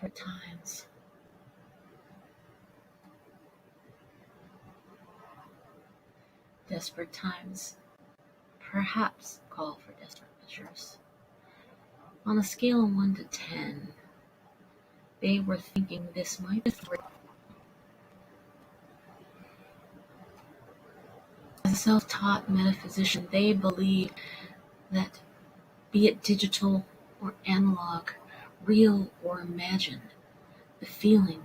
desperate times. Desperate times perhaps call for desperate measures. On a scale of 1 to 10, they were thinking this might be 3. As a self-taught metaphysician, they believe that, be it digital or analog, real or imagined, the feeling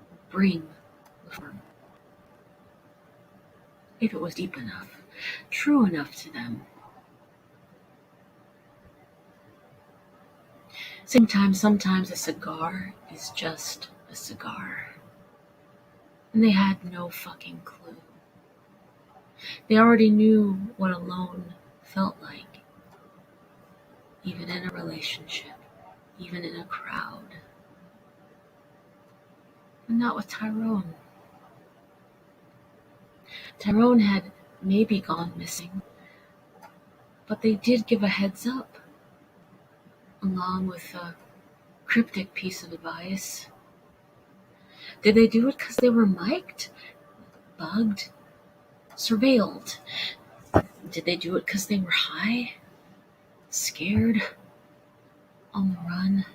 will bring the form. If it was deep enough, true enough to them. Sometimes a cigar is just a cigar. And they had no fucking clue. They already knew what alone felt like, even in a relationship, even in a crowd. But not with Tyrone. Tyrone had maybe gone missing, but they did give a heads up, along with a cryptic piece of advice. Did they do it because they were mic'd, bugged, surveilled? Did they do it because they were high, scared, on the run?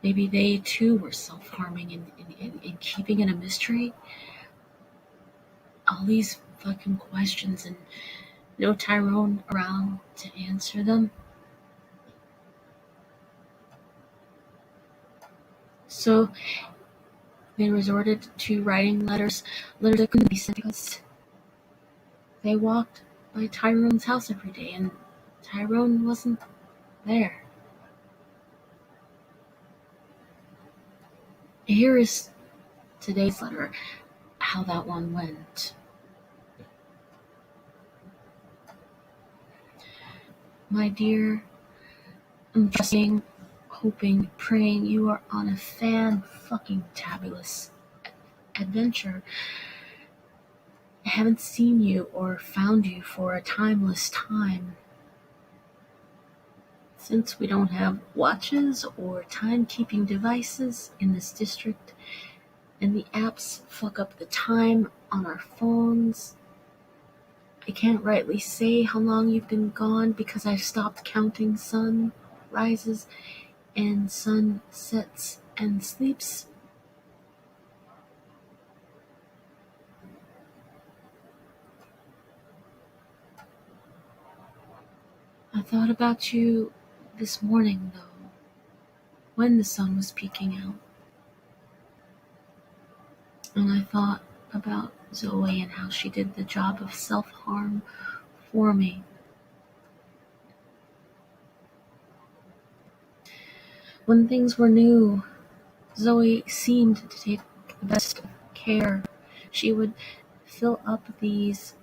Maybe they too were self-harming and keeping it a mystery? All these fucking questions and no Tyrone around to answer them. So they resorted to writing letters that couldn't be sent because they walked by Tyrone's house every day and Tyrone wasn't there. Here is today's letter, how that one went. My dear, I'm trusting, hoping, praying you are on a fan-fucking-tabulous adventure. I haven't seen you or found you for a timeless time. Since we don't have watches or timekeeping devices in this district, and the apps fuck up the time on our phones, I can't rightly say how long you've been gone because I've stopped counting sun rises and sun sets and sleeps. I thought about you this morning, though, when the sun was peeking out. And I thought about Zoe and how she did the job of self-harm for me. When things were new, Zoe seemed to take the best of care. She would fill up these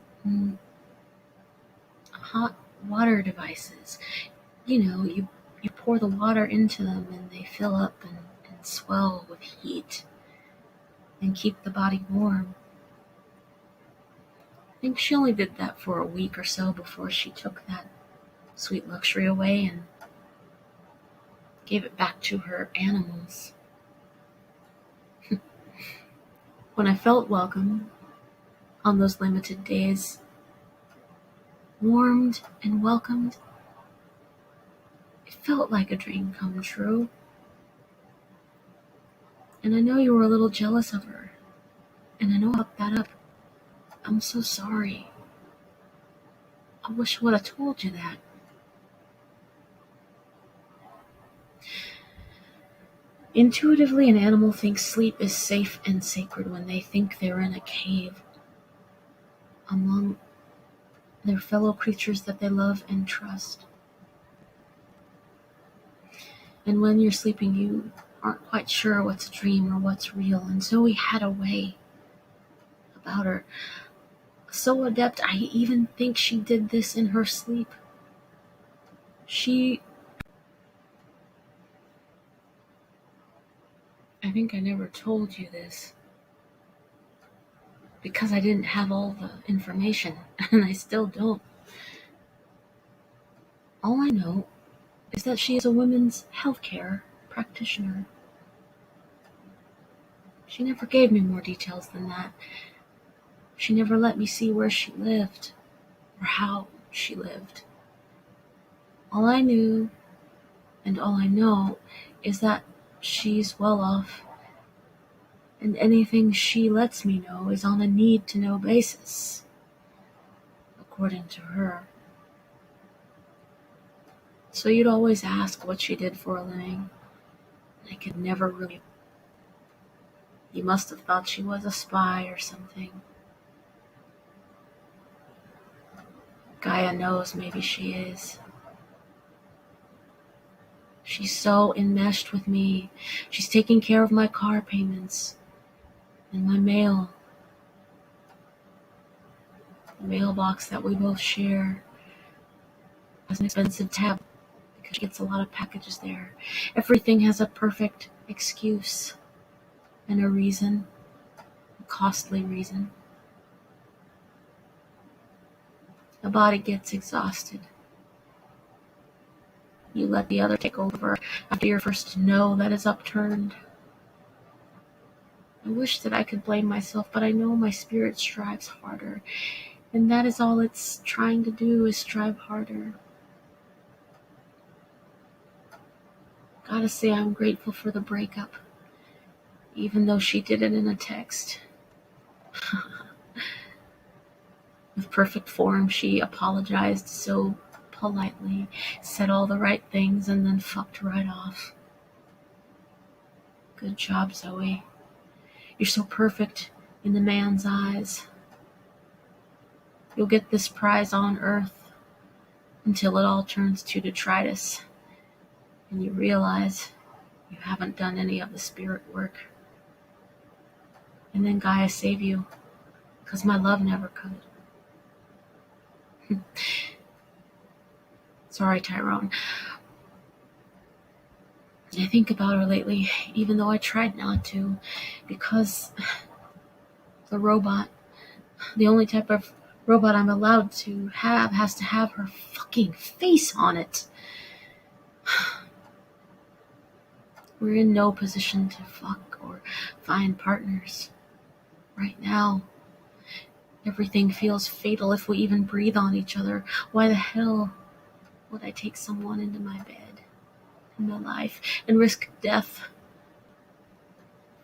hot water devices. You pour the water into them and they fill up and swell with heat and keep the body warm. I think she only did that for a week or so before she took that sweet luxury away and gave it back to her animals. When I felt welcome on those limited days, warmed and welcomed, it felt like a dream come true. And I know you were a little jealous of her, and I know I fucked that up. I'm so sorry. I wish I would have told you that. Intuitively, an animal thinks sleep is safe and sacred when they think they're in a cave among their fellow creatures that they love and trust. And when you're sleeping, you aren't quite sure what's a dream or what's real. And Zoe had a way about her. So adept, I even think she did this in her sleep. I think I never told you this because I didn't have all the information, and I still don't. All I know is that she is a women's healthcare practitioner. She never gave me more details than that. She never let me see where she lived or how she lived. All I knew and all I know is that she's well off, and anything she lets me know is on a need-to-know basis, according to her. So you'd always ask what she did for a living. I could never really. You must have thought she was a spy or something. Gaia knows maybe she is. She's so enmeshed with me. She's taking care of my car payments and my mail. The mailbox that we both share has an expensive tab because she gets a lot of packages there. Everything has a perfect excuse and a reason, a costly reason. The body gets exhausted. You let the other take over after your first no that is upturned. I wish that I could blame myself, but I know my spirit strives harder, and that is all it's trying to do, is strive harder. Gotta say I'm grateful for the breakup, even though she did it in a text. With perfect form, she apologized so politely, said all the right things, and then fucked right off. Good job, Zoe. You're so perfect in the man's eyes. You'll get this prize on Earth until it all turns to detritus, and you realize you haven't done any of the spirit work. And then Gaia save you, because my love never could. Sorry, Tyrone. I think about her lately, even though I tried not to, because the robot, the only type of robot I'm allowed to have, has to have her fucking face on it. We're in no position to fuck or find partners. Right now, everything feels fatal if we even breathe on each other. Why the hell would I take someone into my bed, in my life, and risk death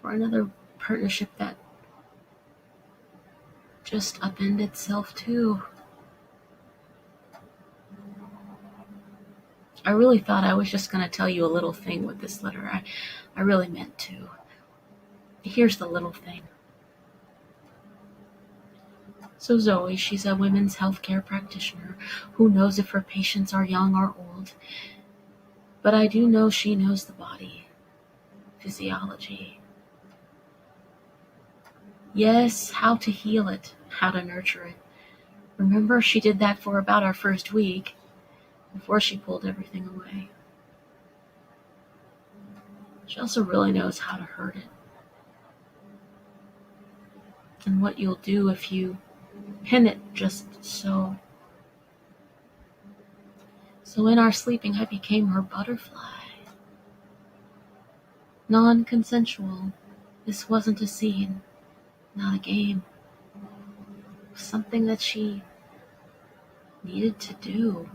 for another partnership that just upended itself too? I really thought I was just going to tell you a little thing with this letter. I really meant to. Here's the little thing. So Zoe, she's a women's healthcare practitioner who knows if her patients are young or old. But I do know she knows the body, physiology. Yes, how to heal it, how to nurture it. Remember, she did that for about our first week, before she pulled everything away. She also really knows how to hurt it. And what you'll do if you pin it just so. So in our sleeping, I became her butterfly. Non-consensual. This wasn't a scene, not a game. Something that she needed to do.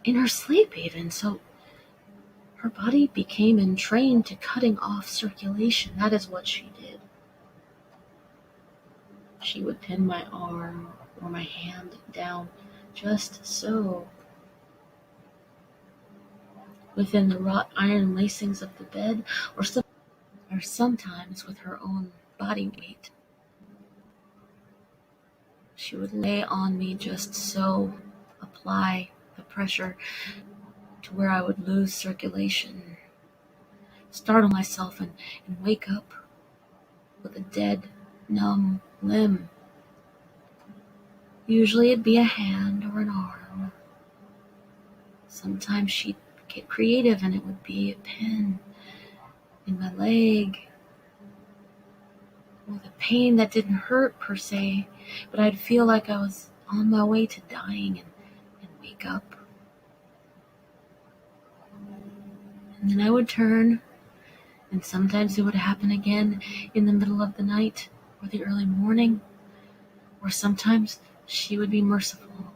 In her sleep even, so her body became entrained to cutting off circulation. That is what she did. She would pin my arm or my hand down just so, within the wrought iron lacings of the bed, or sometimes with her own body weight. She would lay on me just so, apply the pressure to where I would lose circulation, startle myself and wake up with a dead, numb limb. Usually it'd be a hand or an arm. Sometimes she'd get creative and it would be a pin in my leg, with a pain that didn't hurt per se, but I'd feel like I was on my way to dying and wake up. And I would turn, and sometimes it would happen again in the middle of the night or the early morning, or sometimes she would be merciful.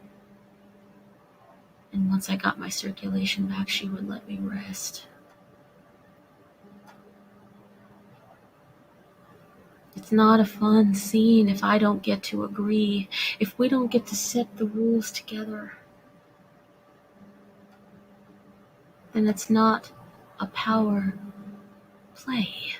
And once I got my circulation back, she would let me rest. It's not a fun scene if I don't get to agree, if we don't get to set the rules together. Then it's not a power play.